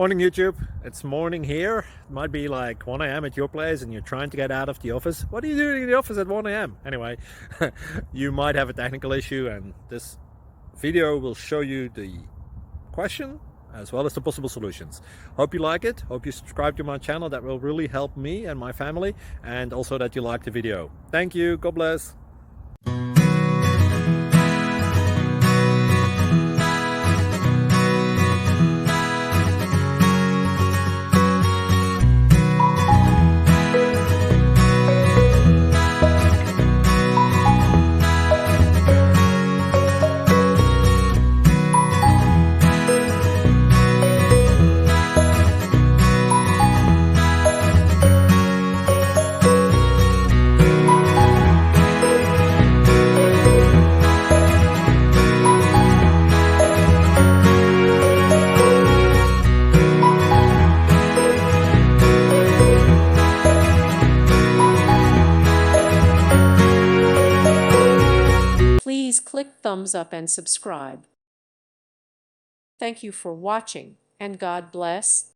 Morning YouTube, it's morning here. It might be like 1 a.m. at your place and you're trying to get out of the office. What are you doing in the office at 1 a.m.? Anyway, you might have a technical issue and this video will show you the question as well as the possible solutions. Hope you like it, hope you subscribe to my channel. That will really help me and my family, and also that you like the video. Thank you, God bless. Please click thumbs up and subscribe. Thank you for watching, and God bless.